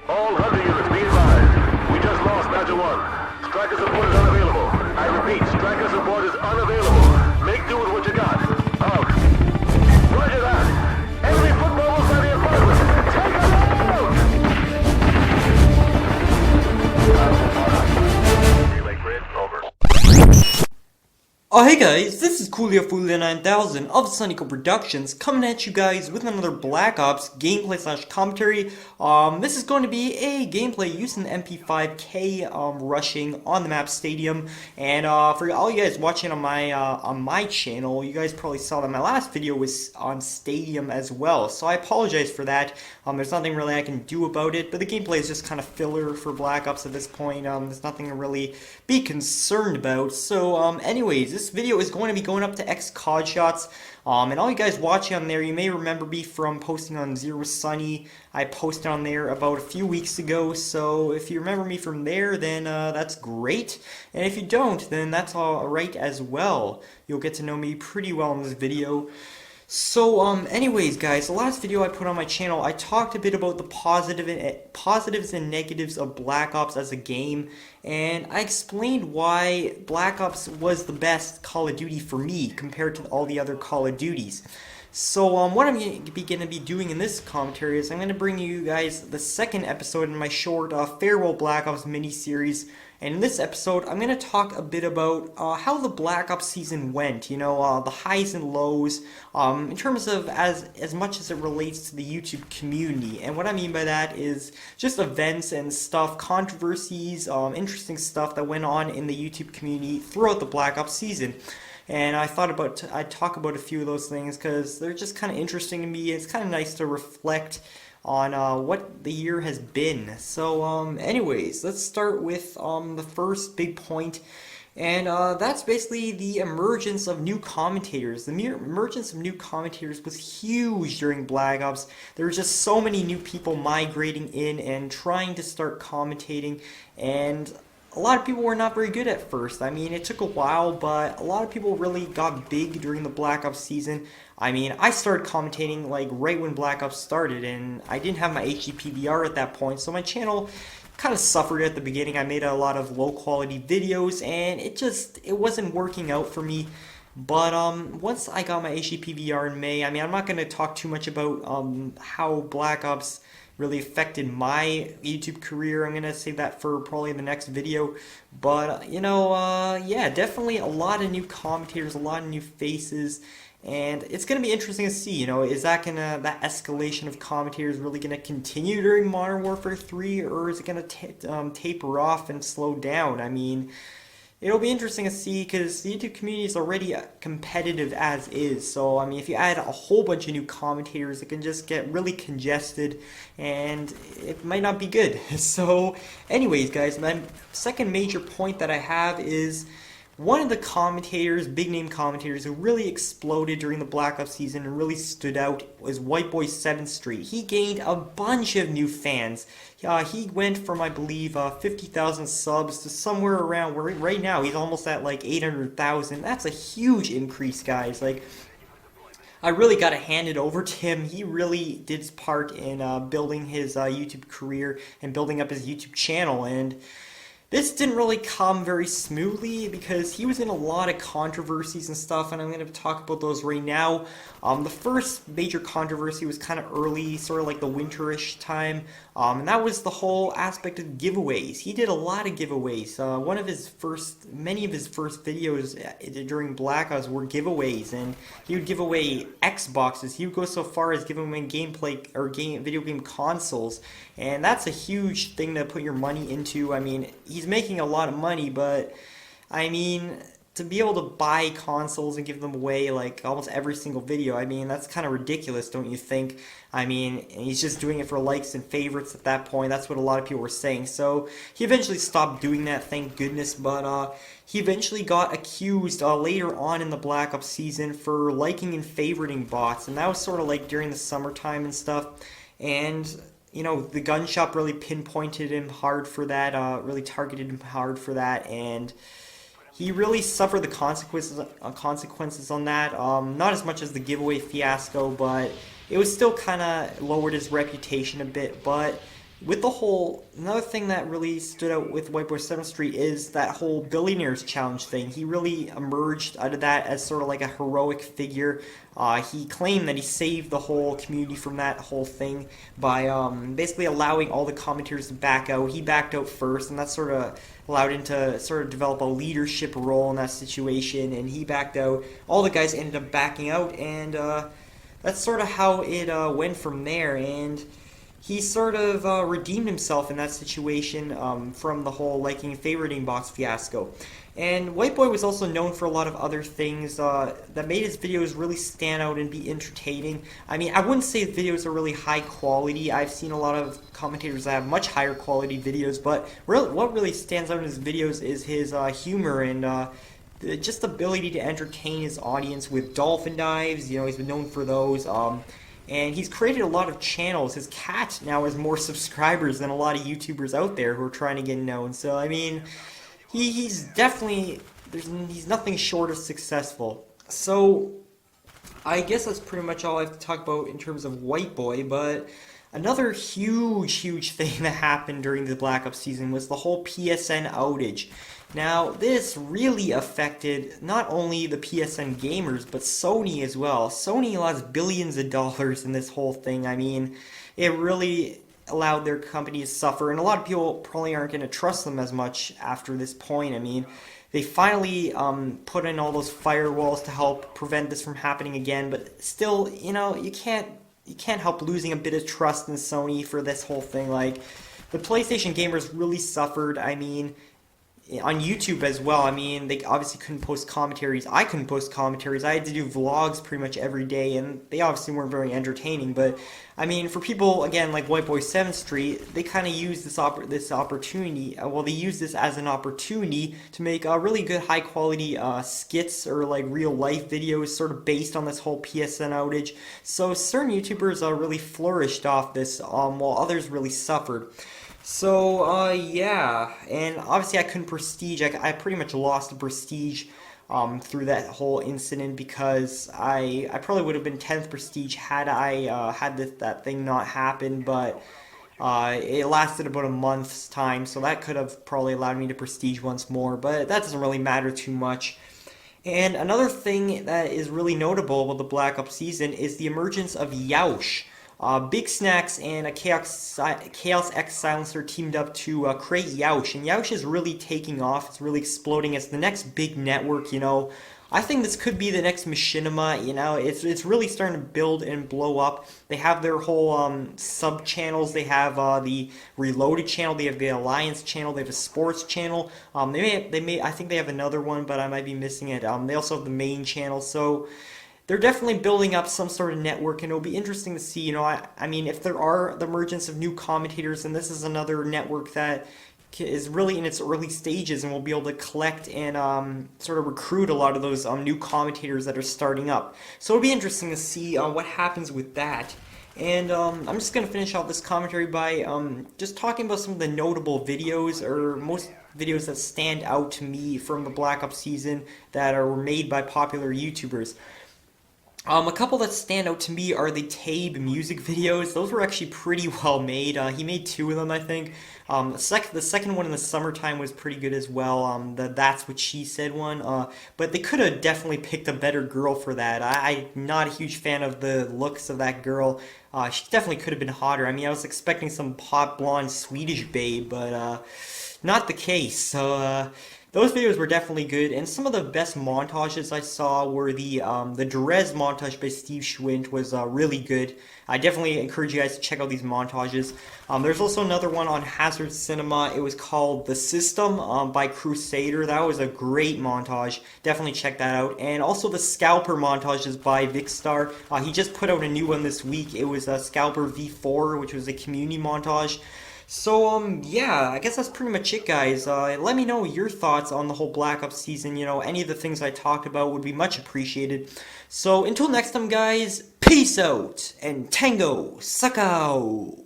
All hunter units be advised. We just lost Badger 1. Striker support is unavailable. I repeat, striker support is unavailable. Make do with what you got. Out. Roger that. Enemy foot mobiles by the apartment. Take them out! Relay grid, over. Oh hey guys, this is Coolio9000 of Sonico Productions coming at you guys with another Black Ops gameplay slash commentary. This is going to be a gameplay using the MP5K rushing on the map Stadium. And for all you guys watching on my channel, you guys probably saw that my last video was on Stadium as well. So I apologize for that. There's nothing really I can do about it, but the gameplay is just kind of filler for Black Ops at this point. There's nothing to really be concerned about. So anyways, this video is going to be going up to XCOD shots, and all you guys watching on there, you may remember me from posting on Zero Sunny. I posted on there about a few weeks ago, so if you remember me from there, then that's great, and if you don't, then that's alright as well. You'll get to know me pretty well in this video. So, anyways, guys, the last video I put on my channel, I talked a bit about the positives and negatives of Black Ops as a game, and I explained why Black Ops was the best Call of Duty for me compared to all the other Call of Duties. So, what I'm going to be doing in this commentary is I'm going to bring you guys the second episode in my short Farewell Black Ops mini-series. And in this episode, I'm going to talk a bit about how the Black Ops season went, you know, the highs and lows, in terms of as much as it relates to the YouTube community. And what I mean by that is just events and stuff, controversies, interesting stuff that went on in the YouTube community throughout the Black Ops season. And I thought I'd talk about a few of those things because they're just kind of interesting to me. It's kind of nice to reflect on what the year has been. So anyways, let's start with the first big point, and that's basically the emergence of new commentators. The emergence of new commentators was huge during Black Ops. There were just so many new people migrating in and trying to start commentating, and a lot of people were not very good at first. I mean, it took a while, but a lot of people really got big during the Black Ops season. I mean, I started commentating like right when Black Ops started, and I didn't have my HD PVR at that point, so my channel kind of suffered at the beginning. I made a lot of low quality videos, and it wasn't working out for me. But once I got my HD PVR in May, I mean, I'm not going to talk too much about how Black Ops really affected my YouTube career. I'm going to save that for probably the next video. But, you know, yeah, definitely a lot of new commentators, a lot of new faces. And it's going to be interesting to see, you know, is that escalation of commentators really going to continue during Modern Warfare 3, or is it going to taper off and slow down? I mean, it'll be interesting to see because the YouTube community is already competitive as is. So, I mean, if you add a whole bunch of new commentators, it can just get really congested and it might not be good. So, anyways, guys, my second major point that I have is one of the commentators, big name commentators, who really exploded during the Black Ops season and really stood out was White Boy 7th Street. He gained a bunch of new fans. He went from, I believe, 50,000 subs to somewhere around where right now he's almost at like 800,000. That's a huge increase, guys. Like, I really got to hand it over to him. He really did his part in building his YouTube career and building up his YouTube channel, and this didn't really come very smoothly because he was in a lot of controversies and stuff, and I'm going to talk about those right now. The first major controversy was kind of early, sort of like the winterish time, and that was the whole aspect of giveaways. He did a lot of giveaways. Many of his first videos during Black Ops were giveaways, and he would give away Xboxes. He would go so far as giving away video game consoles, and that's a huge thing to put your money into. I mean, he's making a lot of money, but I mean, to be able to buy consoles and give them away like almost every single video, I mean, that's kind of ridiculous, don't you think? I mean, he's just doing it for likes and favorites at that point. That's what a lot of people were saying. So he eventually stopped doing that, thank goodness, but he eventually got accused later on in the Black Ops season for liking and favoriting bots, and that was sort of like during the summertime and stuff. And you know, the gun shop really pinpointed him hard for that, really targeted him hard for that, and he really suffered the consequences on that. Not as much as the giveaway fiasco, but it was still kind of lowered his reputation a bit. But with the whole, another thing that really stood out with White Boy 7th Street is that whole Billionaires Challenge thing. He really emerged out of that as sort of like a heroic figure. He claimed that he saved the whole community from that whole thing by basically allowing all the commentators to back out. He backed out first, and that sort of allowed him to sort of develop a leadership role in that situation, and he backed out. All the guys ended up backing out, and that's sort of how it went from there, and he sort of redeemed himself in that situation from the whole liking and favoriting box fiasco. And White Boy was also known for a lot of other things that made his videos really stand out and be entertaining. I mean, I wouldn't say his videos are really high quality. I've seen a lot of commentators that have much higher quality videos, but what really stands out in his videos is his humor and just ability to entertain his audience with dolphin dives. You know, he's been known for those. And he's created a lot of channels. His cat now has more subscribers than a lot of YouTubers out there who are trying to get known. So, I mean, he's definitely, he's nothing short of successful. So, I guess that's pretty much all I have to talk about in terms of White Boy, but another huge thing that happened during the Black Ops season was the whole PSN outage. Now, this really affected not only the PSN gamers, but Sony as well. Sony lost billions of dollars in this whole thing. I mean, it really allowed their company to suffer, and a lot of people probably aren't going to trust them as much after this point. I mean, they finally put in all those firewalls to help prevent this from happening again, but still, you know, you can't help losing a bit of trust in Sony for this whole thing. Like, the PlayStation gamers really suffered. I mean, on YouTube as well. I mean, they obviously couldn't post commentaries. I couldn't post commentaries. I had to do vlogs pretty much every day, and they obviously weren't very entertaining. But I mean, for people again like White Boy 7th Street, they kind of use this opportunity. Well, they use this as an opportunity to make really good, high quality skits or like real life videos, sort of based on this whole PSN outage. So certain YouTubers really flourished off this, while others really suffered. So, yeah, and obviously I couldn't prestige. I pretty much lost the prestige through that whole incident because I probably would have been 10th prestige had I had that thing not happened, but it lasted about a month's time, so that could have probably allowed me to prestige once more, but that doesn't really matter too much. And another thing that is really notable about the Black Ops season is the emergence of Yaush. Big Snacks and a Chaos X Silencer teamed up to create Yaush, and Yaush is really taking off. It's really exploding as the next big network, you know. I think this could be the next Machinima, you know. It's really starting to build and blow up. They have their whole sub-channels. They have the Reloaded channel, they have the Alliance channel, they have a Sports channel. I think they have another one, but I might be missing it. They also have the main channel, so they're definitely building up some sort of network, and it'll be interesting to see, you know, I mean, if there are the emergence of new commentators, and this is another network that is really in its early stages and will be able to collect and sort of recruit a lot of those new commentators that are starting up. So it'll be interesting to see what happens with that. And I'm just going to finish off this commentary by just talking about some of the notable videos, or most videos that stand out to me from the Black Ops season that were made by popular YouTubers. A couple that stand out to me are the Tabe music videos. Those were actually pretty well made. He made 2 of them, I think. The second one in the summertime was pretty good as well. The That's What She Said one. But they could have definitely picked a better girl for that. I'm not a huge fan of the looks of that girl. She definitely could have been hotter. I mean, I was expecting some hot blonde Swedish babe, but not the case. So those videos were definitely good, and some of the best montages I saw were the Derez montage by Steve Schwint was really good. I definitely encourage you guys to check out these montages. There's also another one on Hazard Cinema. It was called The System by Crusader. That was a great montage. Definitely check that out. And also the Scalper montages by Vicstar. He just put out a new one this week. It was Scalper V4, which was a community montage. So, yeah, I guess that's pretty much it, guys. Let me know your thoughts on the whole Black Ops season. You know, any of the things I talked about would be much appreciated. So, until next time, guys, peace out, and Tango, suck out!